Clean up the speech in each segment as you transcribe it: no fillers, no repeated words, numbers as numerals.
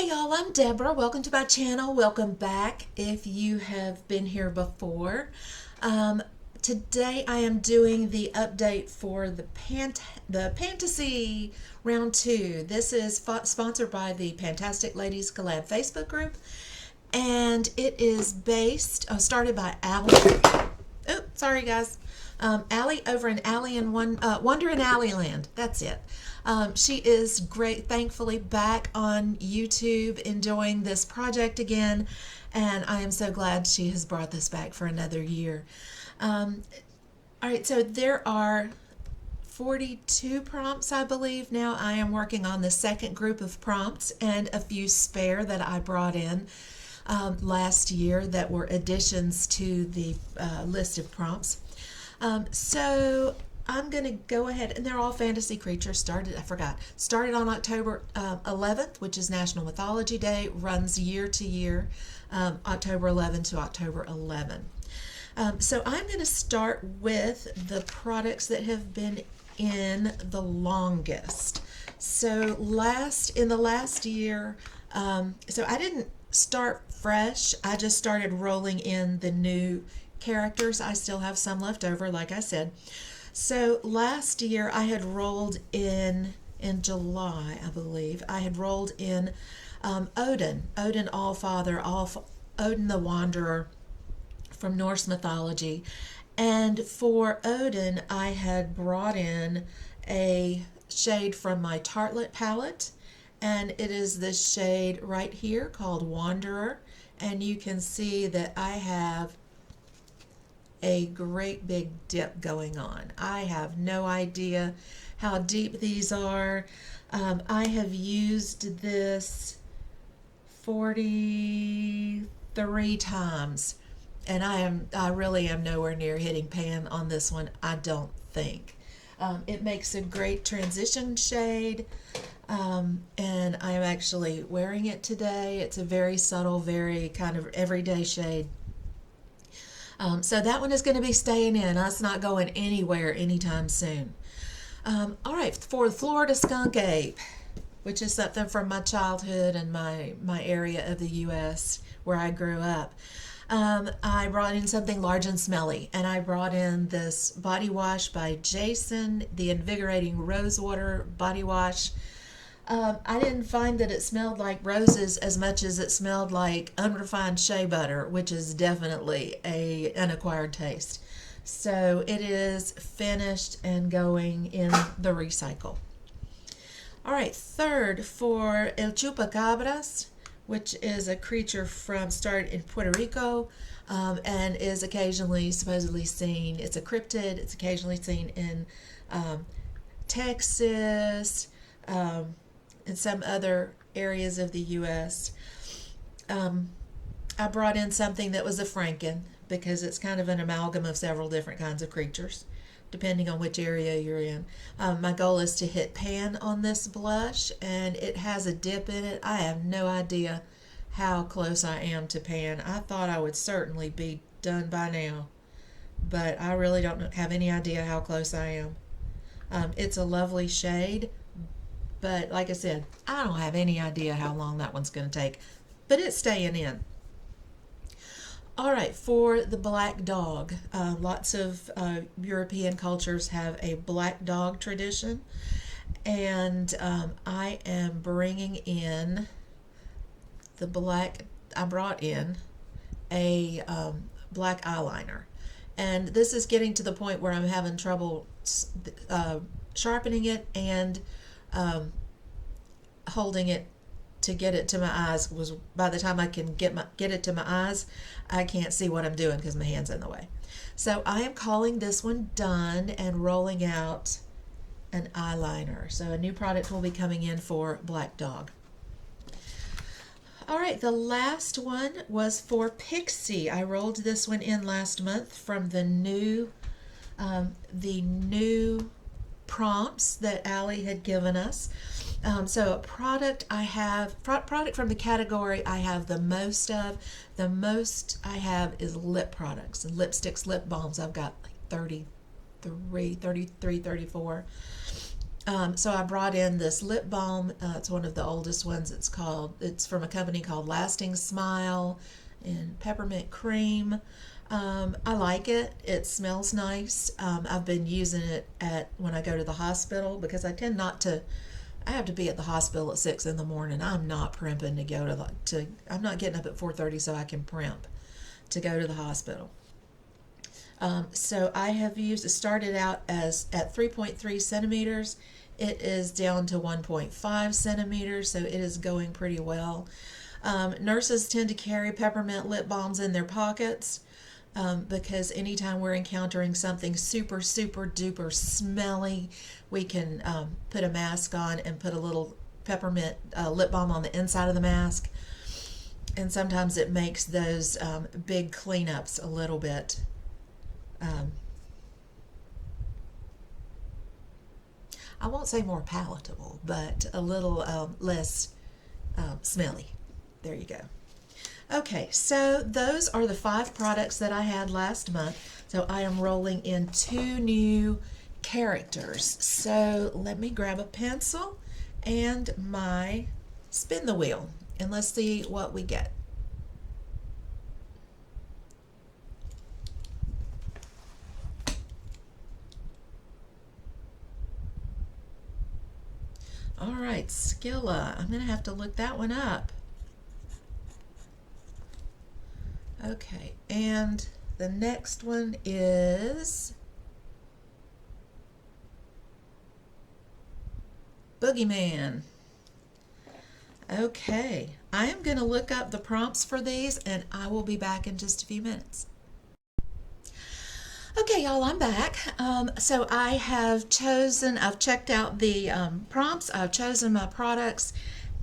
Hey y'all, I'm Deborah. Welcome to my channel. Welcome back if you have been here before. Um, Today I am doing the update for the Fantasy Round 2. This is sponsored by the Fantastic Ladies Collab Facebook group, and it is started by Allie. Oh, sorry guys. Allie over in Allie and Wonder in Allie Land. That's it. She is great, thankfully back on YouTube enjoying this project again, and I am so glad she has brought this back for another year. All right, so there are 42 prompts, I believe. Now I am working on the second group of prompts and a few spare that I brought in last year that were additions to the list of prompts. So I'm going to go ahead, and they're all fantasy creatures. Started on October 11th, which is National Mythology Day, runs year to year, October 11 to October 11. So I'm going to start with the products that have been in the longest. So in the last year, so I didn't start fresh. I just started rolling in the new characters. I still have some left over, like I said. So last year I had rolled in July, I believe. I had rolled in Odin Allfather, Odin the Wanderer from Norse mythology. And for Odin, I had brought in a shade from my Tartlet palette, and it is this shade right here called Wanderer. And you can see that I have a great big dip going on. I have no idea how deep these are. I have used this 43 times, and I really am nowhere near hitting pan on this one, I don't think. It makes a great transition shade, and I am actually wearing it today. It's a very subtle, very kind of everyday shade. So that one is going to be staying in. That's not going anywhere anytime soon. All right, for Florida Skunk Ape, which is something from my childhood and my area of the U.S. where I grew up. I brought in something large and smelly, and I brought in this body wash by Jason, the Invigorating Rosewater Body Wash. I didn't find that it smelled like roses as much as it smelled like unrefined shea butter, which is definitely an acquired taste. So it is finished and going in the recycle. All right, third for El Chupacabras, which is a creature started in Puerto Rico, and is occasionally supposedly seen. It's a cryptid. It's occasionally seen in Texas, and some other areas of the U.S. I brought in something that was a Franken because it's kind of an amalgam of several different kinds of creatures, depending on which area you're in. My goal is to hit pan on this blush, and it has a dip in it. I have no idea how close I am to pan. I thought I would certainly be done by now, but I really don't have any idea how close I am. It's a lovely shade, but like I said, I don't have any idea how long that one's going to take, but it's staying in. All right, for the black dog, lots of European cultures have a black dog tradition, and I am bringing in I brought in a black eyeliner, and this is getting to the point where I'm having trouble sharpening it and holding it to get it to my eyes. By the time I can get it to my eyes, I can't see what I'm doing because my hand's in the way. So I am calling this one done and rolling out an eyeliner. So a new product will be coming in for Black Dog. All right, the last one was for Pixie. I rolled this one in last month from the new prompts that Allie had given us. So a product from the category I have the most of. The most I have is lip products and lipsticks, lip balms. I've got like 33, 34. So I brought in this lip balm. It's one of the oldest ones. It's from a company called Lasting Smile in peppermint cream. I like it. It smells nice. I've been using it when I go to the hospital because I tend not to. I have to be at the hospital at 6 in the morning. I'm not primping to go I'm not getting up at 4:30 so I can primp to go to the hospital. So I have it started out as at 3.3 centimeters. It is down to 1.5 centimeters, so it is going pretty well. Nurses tend to carry peppermint lip balms in their pockets because anytime we're encountering something super, super duper smelly, we can put a mask on and put a little peppermint lip balm on the inside of the mask. And sometimes it makes those big cleanups a little bit I won't say more palatable, but a little less smelly. There you go. Okay, so those are the 5 products that I had last month. So I am rolling in 2 new characters. So let me grab a pencil and my spin the wheel, and let's see what we get. All right, Skilla. I'm going to have to look that one up. Okay, and the next one is Boogeyman. Okay, I am going to look up the prompts for these and I will be back in just a few minutes. Okay, y'all, I'm back. So I've checked out the prompts, I've chosen my products,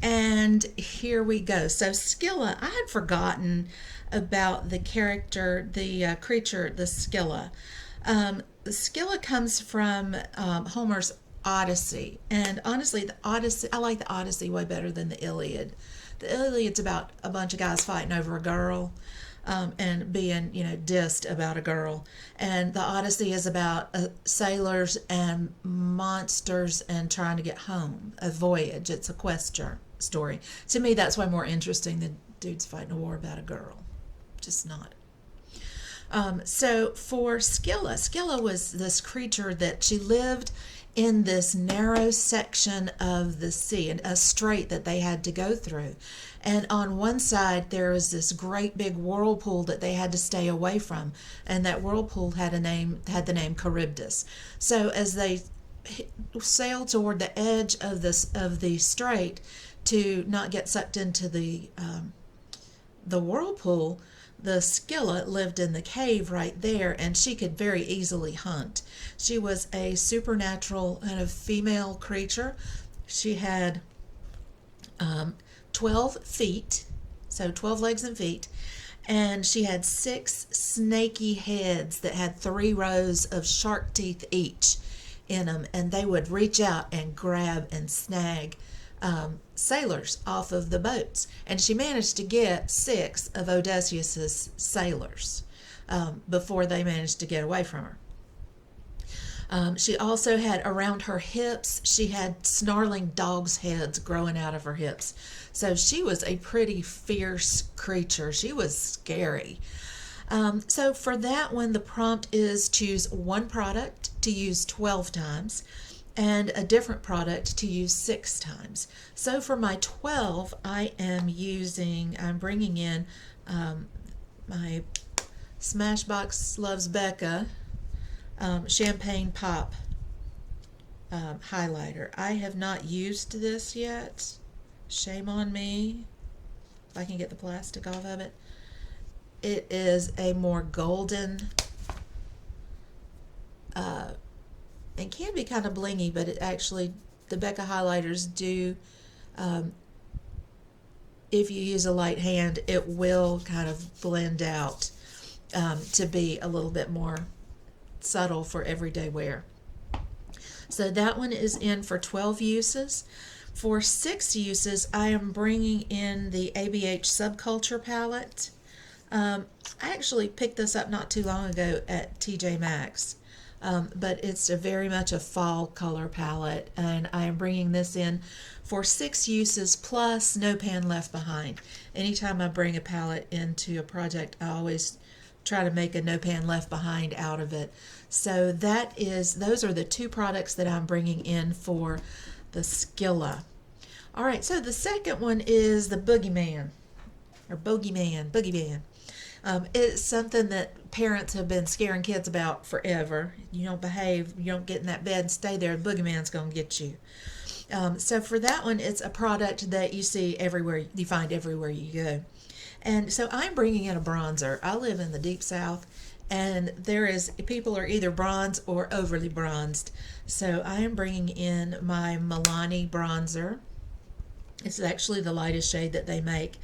and here we go. So Skilla, I had forgotten about the character, the creature, the Skilla. Skilla comes from Homer's Odyssey, and honestly, I like the Odyssey way better than the Iliad. The Iliad's about a bunch of guys fighting over a girl. And being, dissed about a girl. And the Odyssey is about sailors and monsters and trying to get home, a voyage. It's a quest story. To me, that's way more interesting than dudes fighting a war about a girl. Just not. So for Skilla was this creature that she lived in this narrow section of the sea, a strait that they had to go through. And on one side there was this great big whirlpool that they had to stay away from, and that whirlpool had the name Charybdis. So as they sailed toward the edge of the strait to not get sucked into the whirlpool, the Skilla lived in the cave right there, and she could very easily hunt. She was a supernatural kind of female creature. She had 12 feet, so 12 legs and feet, and she had 6 snaky heads that had 3 rows of shark teeth each in them, and they would reach out and grab and snag sailors off of the boats. And she managed to get 6 of Odysseus's sailors before they managed to get away from her. She also had around her hips, she had snarling dogs' heads growing out of her hips. So she was a pretty fierce creature. She was scary. So for that one, the prompt is choose one product to use 12 times and a different product to use 6 times. So for my 12, I'm bringing in my Smashbox Loves Becca Champagne Pop highlighter. I have not used this yet. Shame on me. If I can get the plastic off of it. It is a more golden and can be kind of blingy, but the Becca highlighters do, if you use a light hand, it will kind of blend out to be a little bit more subtle for everyday wear. So that one is in for 12 uses. For 6 uses, I am bringing in the ABH Subculture palette. I actually picked this up not too long ago at TJ Maxx. but it's very much a fall color palette, and I am bringing this in for 6 uses plus no pan left behind. Anytime I bring a palette into a project, I always try to make a no pan left behind out of it. So those are the 2 products that I'm bringing in for the Skilla. All right, so the second one is the Boogeyman, or Boogeyman. It's something that parents have been scaring kids about forever. You don't behave, you don't get in that bed and stay there, the boogeyman's going to get you. So for that one, it's a product that you see everywhere, you find everywhere you go. And so I'm bringing in a bronzer. I live in the deep south, and people are either bronze or overly bronzed. So I am bringing in my Milani bronzer. It's actually the lightest shade that they make.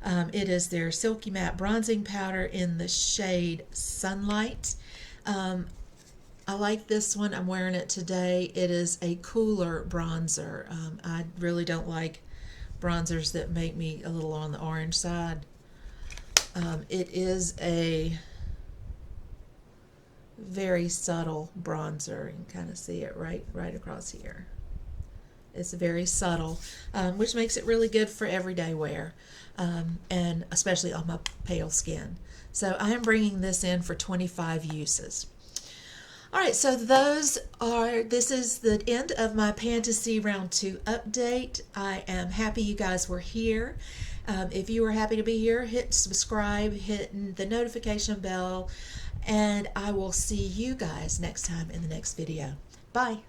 It is their Silky Matte Bronzing Powder in the shade Sunlight. I like this one. I'm wearing it today. It is a cooler bronzer. I really don't like bronzers that make me a little on the orange side. It is a very subtle bronzer. You can kind of see it right across here. It's very subtle, which makes it really good for everyday wear, and especially on my pale skin. So I am bringing this in for 25 uses. All right, so this is the end of my Pantasy Round 2 update. I am happy you guys were here. If you were happy to be here, hit subscribe, hit the notification bell, and I will see you guys next time in the next video. Bye.